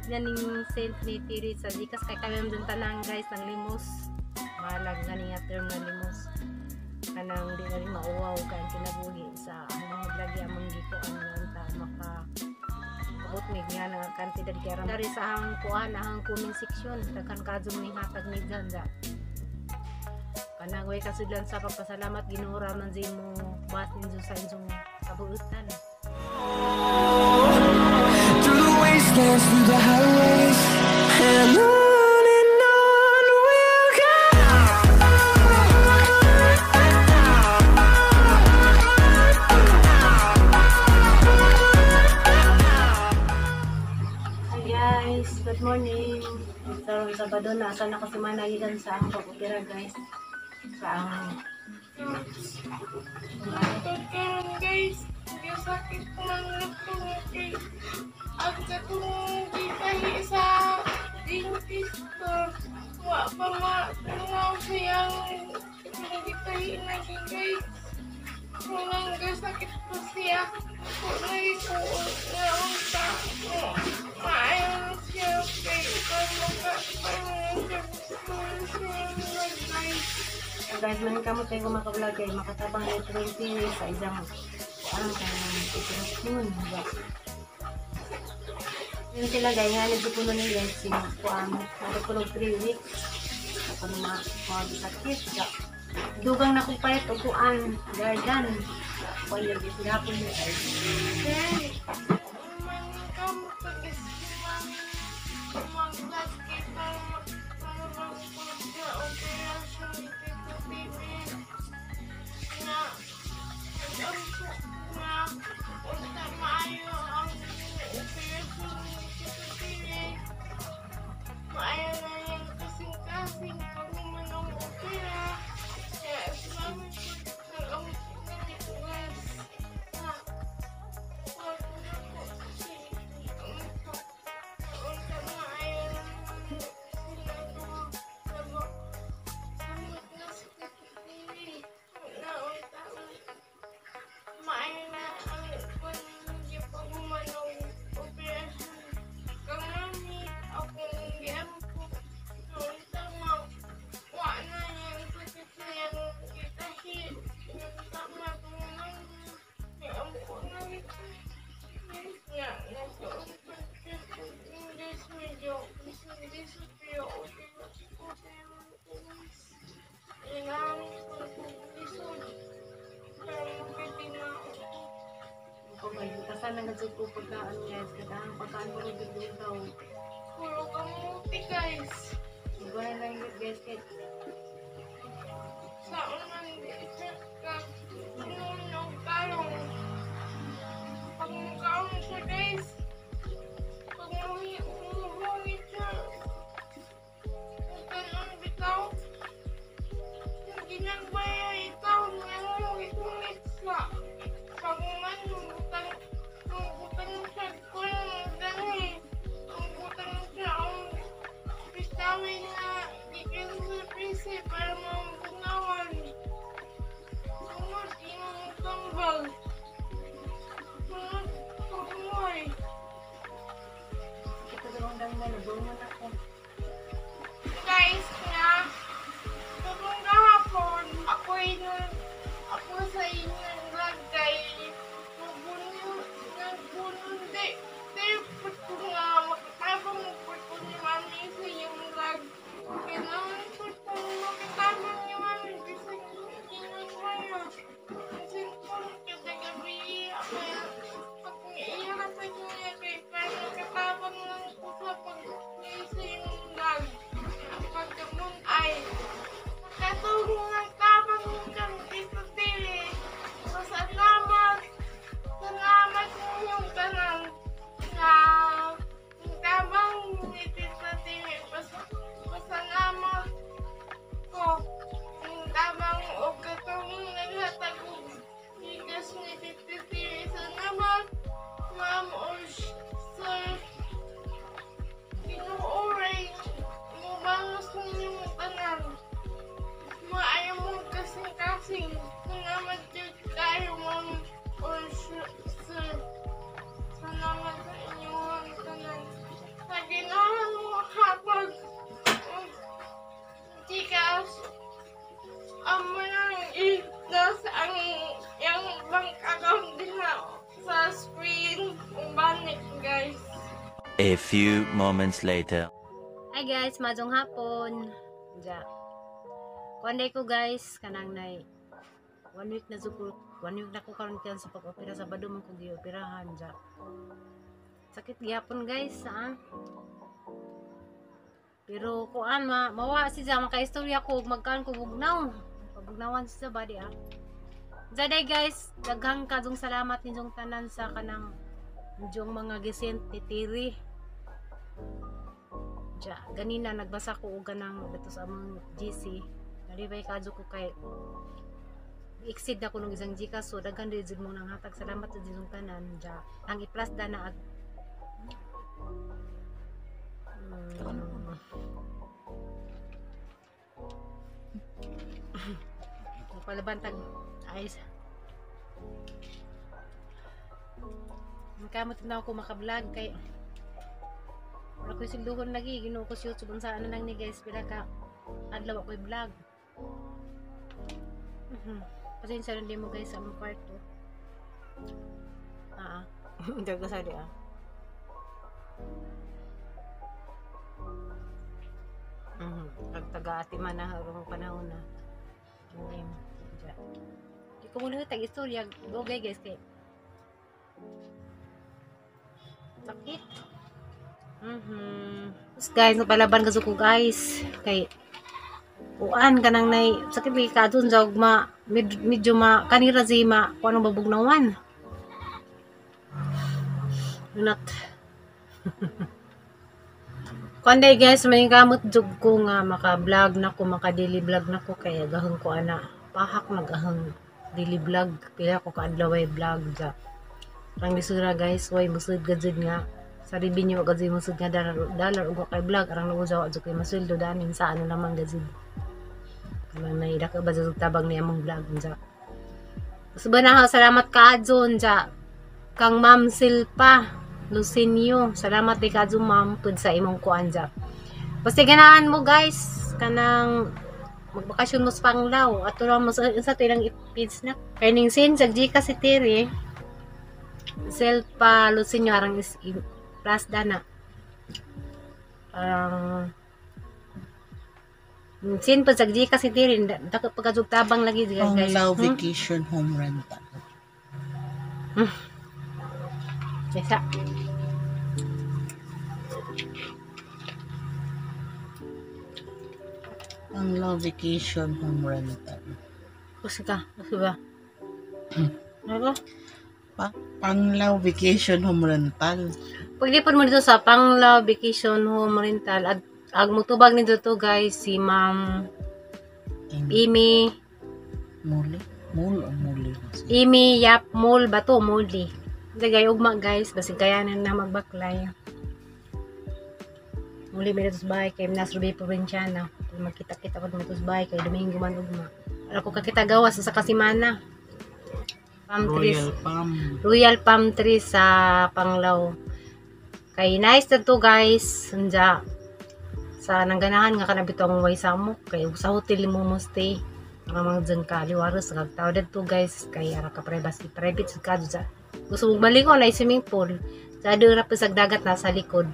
yan yung sent ni Tiri sa Gcash kay kami dun tanang guys ng limos. Malag gani nga term na limos. Kanang di na rin mauwaw kan kinabuhi sa hanggang maglagi among gikuan nga ta maka abot mig nga nga kantidad kay ram dari sa hang kuan ang comment section daghan kadum ni hatag ni danda. Kanang way kasudlan sa pagpasalamat Ginoo man mo bas ninyo sa inyong kabuutan. Through the wastelands, through the highways, and on we'll go. Hi guys, good morning. So, Sabado na, asa na kasi managigan sa ang pag-opera guys. Sa ang guys, yung sakit ko ng lupong guys. Ang katong gitahi sa dentist ko. Wa pa ma-tunaw siyang gitahi na guys. Walang sakit ko siya. Kung nagikuot na ang tako. Maayon siya kay pagmakapanon siya guys. so guys, man kamo tayo makablog kay makatabang na 20 sa isang kuan kanang itinun. Yun sila guys, nga nagpupuno ni guys sino kuan nagpupunog 3 weeks. Ako na sakit siya. Dugang na kong palit o kuan garden. Kuan yung gapon niya. Hey, kamu tulis mag-lagi para mag-pagka operasyon ito TV na alam ko na unta maayo ang operasyon ito TV. Maayo na yung kasing-kasing pag umanong opera. Kaya salamat po ang nanikulas na Kasana nagsuko pagkaan guys, kadang pagkaan mo rin daw. puro kamuti guys. Iba na lang yun guys kay Saan man ka nung kalong. Pag mukhaon siya guys. Pag umuhungit siya. Kung ganun bitaw. Yung ginagmaya ikaw. Nangungit-ngit siya. Pag man butang siya kung gano'n. Ang butang siya ang pistawin na gikin sa prisi para mabunawan. Sunod imong kambal. Sunod pagmuhay. ito dalawang dangdang nabungan ako. Guys, nga kapag kahapon ako sa inyong lagay nagbunod di po nga makatabang po ni mami sa iyong lag kailangan po makatabang ni mami kasi hindi nagmaya kasi po kada gabi kaya pag iihapan niya kay para makatabang lang po sa pag sa iyong A few moments later. Hi guys, madong hapon. Ja. Kuanday ko guys, kanang nay 1 week na zuko. 1 week na ko karon kaya sa pag-opera sa Sabado man ko gi-operahan ja. Sakit gyapon guys, ha. Pero kuan mawa si sa mga istorya ko magkaan ko bugnaw. Pabugnawan sa body ah. Jaday guys, daghang kadong salamat ninyong tanan sa kanang ninyong mga gisent ni Tiri. Ja, ganina nagbasa ko og ganang dito sa among GC. Nalibay kadyo ko kay exceed na ko nung isang Gcash, so daghan din jud mo nang hatag. Salamat sa inyong tanan. Ja, ang i-plus da na ag palabantag ayos. Kamot na ako maka-vlog kay wala ko sigluhon lagi ginuo ko sa YouTube unsa ano lang ni guys pila ka adlaw ako i-vlog. Pasensya rin din mo guys sa among kwarto. Hindi ko sali Pag taga-ati man na harong panahon na. Di ko muna tag-istorya. Gogay guys kay sakit. Tapos guys, napalaban ka ko guys. Kay uan ka nang nay sakit may kadun sa medyo kanira zima kung anong babugnawan. Not. Kuanday guys, may kamot jug ko nga maka-vlog na ko, maka-daily vlog na ko kaya gahong ko ana. Pahak na gahong daily vlog. Pila ko kaadlaway vlog ja. Rang disura guys, way musud gadzud nga. Sa revenue gadzud musud nga dollar ug kay vlog arang nauzaw adto kay masuldo danin sa ano naman gadzud. Kanang naida ka ba sa tabang ni among vlog ja. Subhanahu salamat kaadson ja. Kang Ma'am Silpa Lucinio, salamat di kadto ma'am pud sa imong kuan ja. Basta ganahan mo guys kanang magbakasyon mo sa Panglao at ra mo sa tilang ipins na kay ning sin sa Gcash si Tiri Silpa Lucinio arang is plus dana sin pa sa Gcash si Tiri dako pagkadug tabang lagi guys. Panglao vacation home rental. Bisa. Panglao vacation home rental. Kasi ka, ba? Ano? Panglao vacation home rental. Paglipod mo dito sa Panglao Vacation Home Rental, ag mutubag nito to guys, si Ma'am Imi. Muli? Muli. Imi Yap Mul ba to? Muli. Dagay ugma guys, basi kayanan na magbaklay. Muli may dito sa bahay, kay Nasrubi Provinciana. Magkita-kita ko dito sa bahay, kay Domingo man ugma. Wala ko kakita gawas sa Kasimana. Royal Palm Tree sa Panglao. Kay nice na to guys. Sanja sa nangganahan nga kanabito ang way samok. Kay sa hotel mo stay. Mga dyan ka liwaros. Kagtawad to guys. Kay ara ka privacy. Private sa kado sa. Gusto mong malingon na swimming pool. Sa doon na sa dagat na sa likod.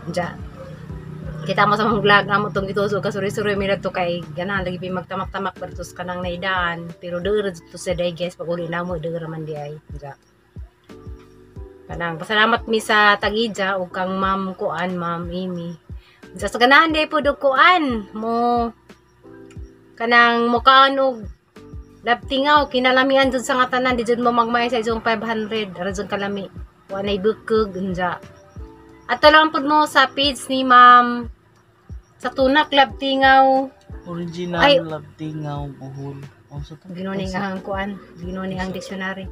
Sanja. Kita mo sa mga vlog amo tong ito so kasuri-suri mi to kay ganahan lagi pi magtamak-tamak versus kanang naidaan pero deur to sa day guys pag uli na mo deur man di ay ja. Kanang pasalamat mi sa Tagija ug kang Ma'am Kuan Ma'am Amy. Sa ganahan day pud og kuan mo kanang mukaan og labtingaw kinalamian jud sa ngatanan di jud mo magmay sa isong 500 ara jud kalami. Wa nay bukog unja. Ato lang pud mo sa page ni Ma'am sa Tunak Labtingaw. Original Ay, Labtingaw buhol. Ginuning ang kuan, ginuning ang dictionary.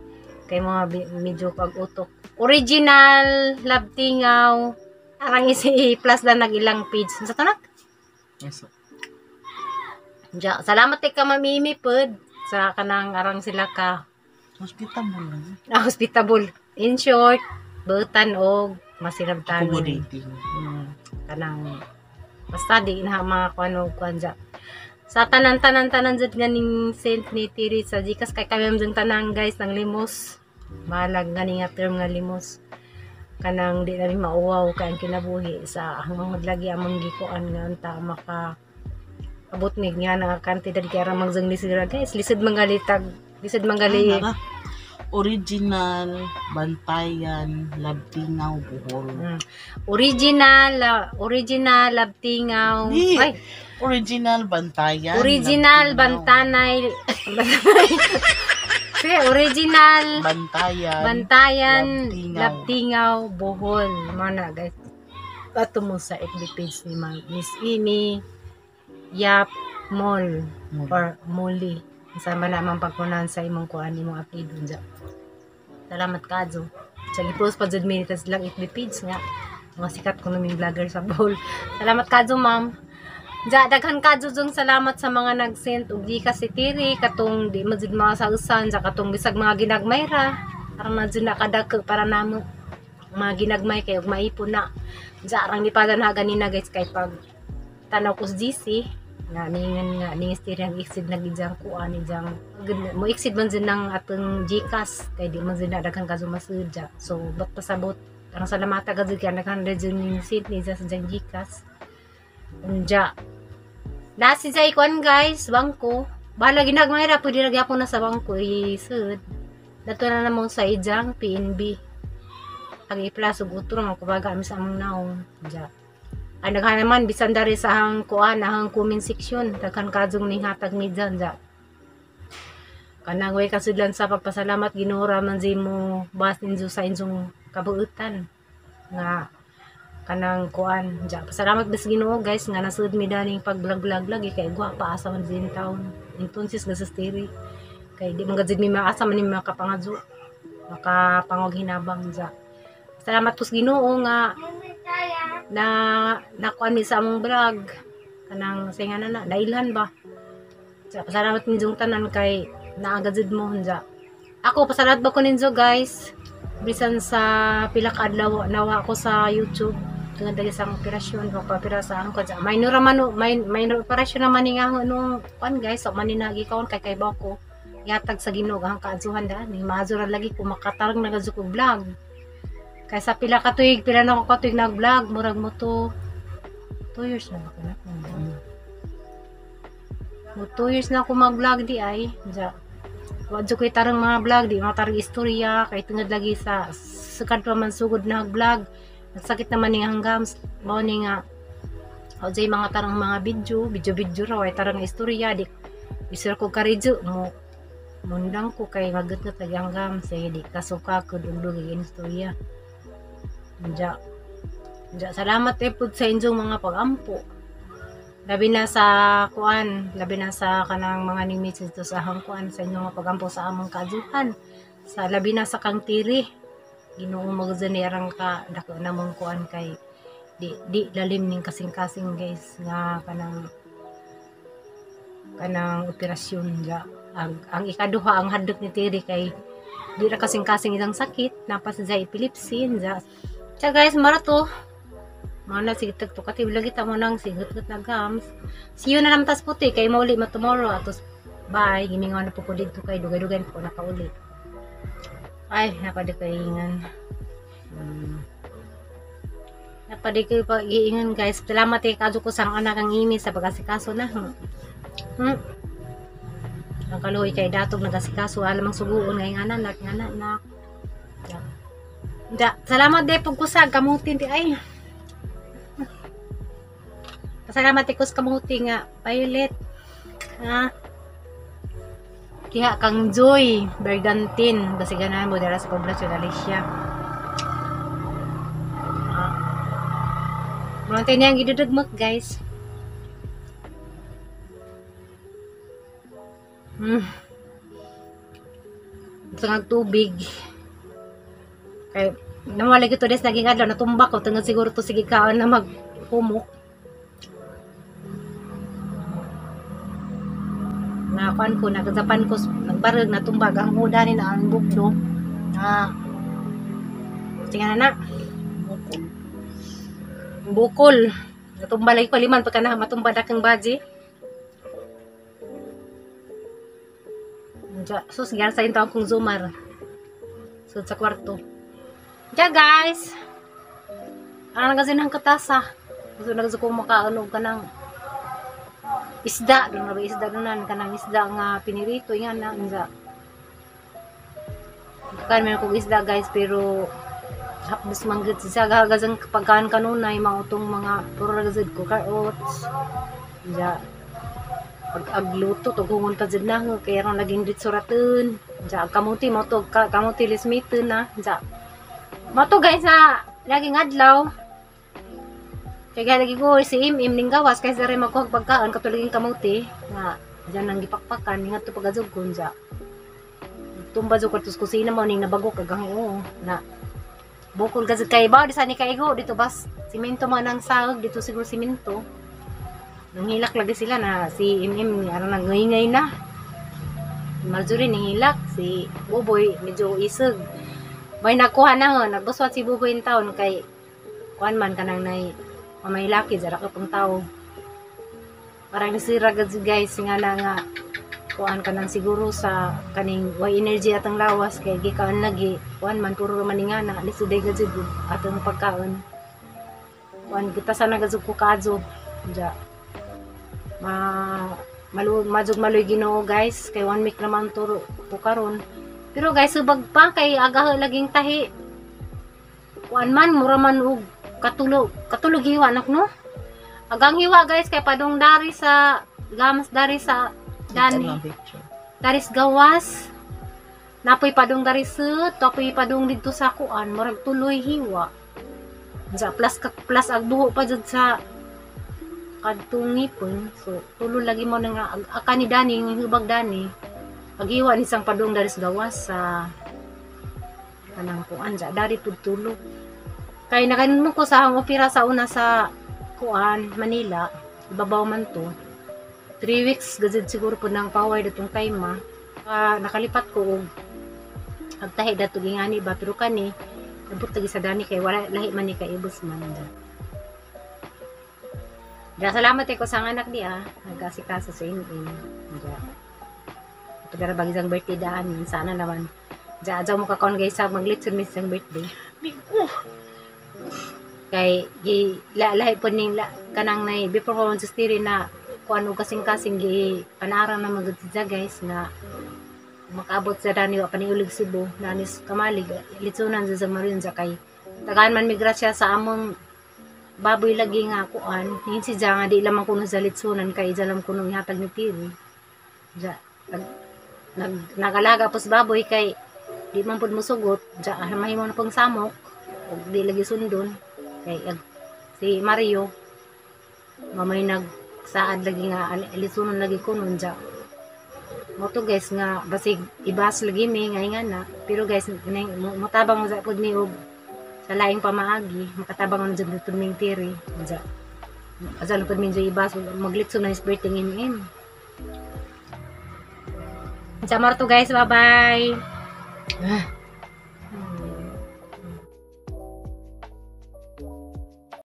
Kay mga medyo pag-utok. Original Labtingaw. Arang isi plus na nagilang page. Sa Tunak? Yes. Ja, salamat kay ka mamimi pud sa kanang arang sila ka. Hospitable lang. Hospitable. In short, butan og masirabtan Accommodating. Kanang basta di na mga kuan dyan. Sa tanan jud ganing sent ni Tiri sa Gcash kay kami jud tanan guys ng limos. Malag gani nga term nga limos. kanang di na rin mauwaw kay ang kinabuhi sa hanggang maglagi amang gikuan nga unta maka abot mig nga na kantidad kay ra magzang lisira guys lisod mangalitag lisod manggali Nara. Original, Bantayan, Labtingaw, Bohol. original labtingaw Di. ay Original, Bantayan, original Labtingaw, bantanay sige original Bantayan, Bantayan, Labtingaw. Labtingaw, Bohol. Mana guys. Ato mo sa FB page ni Miss Ini Yap Mall Mall. or Muli. Sama naman pagkunan sa imong kuan imong apelido dyan. Salamat kadyo. Sa gipost pa jud minutes lang FB page nga. Mga sikat ko naming vlogger sa Bohol. Salamat kadyo ma'am. Ja, daghan kadyo jung salamat sa mga nag-send og gikas si Tiri katong di man jud mga sausan ja katong bisag mga ginagmay ra aron na jud nakadako para namo mga ginagmay kay og maipon na ja arang ni pada na ganina guys kay pag tanaw ko sa GC nga ningan nga ning Tiri ang exceed na gidjang kuan ni jang mo exceed man jud nang atong gikas kay di man jud na daghan kadyo masud ja so bat pasabot ang salamata kadyo kay daghan jud ning seat ni sa jang gikas unja nasi sa ikuan guys bangko bahala ginagmay ra pwede ra gyapon na sa bangko isud dato na namon sa ijang PNB ang i-plus ug utro man kubaga mi sa among naong ja ay daghan naman bisan dari sa hang kuan hang comment section daghan kadzong ning hatag mi dyan ja kanang way kasudlan sa pagpasalamat Ginoo ra man mo basin sa inyong kabuutan nga kanang kuan ja pasalamat bis Ginoo guys nga nasud mi daning pag-vlog lagi kay gwapa asa man din taon entonces gasastiri kay di man gad mi maasa man ni makapangadyo makapangog hinabang ja salamat pus Ginoo nga na kuan mi sa among vlog kanang singa na nailhan ba ja pasalamat ninyong tanan kay naagad jud mo ja ako pasalamat ba ko ninyo guys bisan sa pila ka adlaw nawa ako sa YouTube tungod dali sa operasyon papapira sa ang kadya minor man minor operasyon naman ni nga nung kuan guys so maninagi kaon kay ba ko yatag sa Ginoo ang kaadsuhan da ni maazura lagi ko makatarang nagadyo ko vlog kay sa pila ka tuig pila na ko katuig nag-vlog murag mo to 2 years na ba kana mo 2 years na ako mag-vlog di ay ja wadyo ko tarang mga vlog di matarang istorya kay tungod lagi sa sukad pa man sugod na vlog nagsakit naman ning hanggams mao ni nga o jay mga tarang mga video raw ay tarang istorya di bisir ko karidyo mo mundang ko kay magut-gut lagi hanggams say di kasuka ko dugdug ang istorya ja salamat pud sa inyong mga pag-ampo labi na sa kuan labi na sa kanang mga nimitz dito sa hangkuan sa inyong mga pag-ampo sa among kaadzuhan sa labi na sa kang Tiri Ginoo magzanirang ka dako na mong kuan kay di lalim ning kasing-kasing guys nga kanang operasyon ja ang ikaduha ang hadlok ni Tiri kay di ra kasing-kasing isang sakit napas sa epilepsy ja guys marato mana sige tagto katib lagi ta mo nang sigut-gut na gams see you na naman tas puti kay mauli ma tomorrow atos bye gimingon na po ko dito kay dugay-dugay po nakauli ay napadikaingan napadikay pa iingan guys salamat kay kadyo ko sang anak ang imi sa pag-asikaso na ang kaluoy kay datog nagasikaso alam ang suguon ngayon anak salamat de pag kusag kamutin di ay salamat ikos kamuti nga Violet kaya kang Joy Bergantin basiganan mo dara sa poblasyon Alicia mga tanyang gidudugmak guys tungag tubig kay nawala ko to des naging adlaw natumba ko tungod siguro to sige kaon na magpumok nakuan ko nagzapan ko nagbarag natumbag ang uda ni na ang bukdo tingnan na bukol natumba lagi ko liman pagka na matumba dakang baji sus gyal sa intaw kong zoomar sa kwarto guys Parang nagasin ng katasa. Gusto na gusto ko makaanog ka ng isda. Doon na ba isda doon ka ng isda nga pinirito. Yan na. Kan meron kong isda guys, pero hapdos manggit siya gagazang pagkaan kanunay mautong mga puro ragazid ko karots. Ja pag agluto to gungon pa jud na kaya ron laging ditsuratun. Ja kamuti mo to kamuti lismiton na. Ja mo to guys sa laging adlaw. Kaya lagi ko si Im ning gawas kaysa rin magkuhag pagkaan katulaging kamuti nga diyan nang gipakpakan ingat to pagazug kun ja. Tumba jud katus kusina mo ning nabagok kagang oo na bukol gazud kay ba di sa ni kaigo dito bas simento man ang sahog dito siguro simento. Nanghilak lagi sila na si MM ano nangingay na. Marjorie nihilak si Buboy medyo isog. May nakuha na ho nagbuswat si Buboy in taon kay kuan man kanang nay mamay laki jara ka pang tao. Parang nisira gazud guys nga na nga kuan ka nang siguro sa kaning way energy atang lawas kay gikaan lagi kuan man puro maningana lisuday gajud atong pagkaon kuan kita sana gajud ko kadyo ja majug maloy Ginoo guys kay 1 week naman turo ko karon pero guys subag pa kay aga laging tahi kuan man mura man og katulog hiwa nak no agang hiwa guys kay padung dari sa gamas dari sa dani daris gawas napoy padung dari set tapoy padung dito sa kuan murag tuloy hiwa ja plus ag duho pa jud sa kadtong ngipon so tulo lagi mo nga akani dani ng hubag dani paghiwa ni sang padung daris gawas sa kanang kuan ja dari pud tulo kay nakanon ko sa opera sa una sa kuan Manila ibabaw man to 3 weeks gazid siguro po ng power datong time nakalipat ko og agtahi dato gingani ba pero kani nabot lagi sa dani kay wala lahi man ni kay ibus man da salamat ko sa anak di nagkasikaso sa inyo pagara bagisang birthday daan sana naman jajaw mo ka kon guys sa maglitson miss ang birthday kay lahi po ning kanang nay before ko magstiri na kuano kasing-kasing gi panaran na magudja guys nga makaabot sa dani wa paniulig Cebu nanis kamalig litsunan sa Marinza kay tagaan man migrasya sa among baboy lagi nga kuan hin si nga di lamang kuno sa litsunan kay jalam kuno ihatag ni Tiri ja nagalaga pos baboy kay di man pud mosugot ja mahimo na pong samok ug di lagi sundon kay si Mario mamay saad lagi nga lisunon lagi ko nun dya mo to guys nga basig ibas lagi mi nga na pero guys mutabang mo sa pod ni og sa laing pamaagi makatabang mo dyan dito ming Tiri dya asal pod min dyan ibas maglitson na his birthday ng dya marto guys bye bye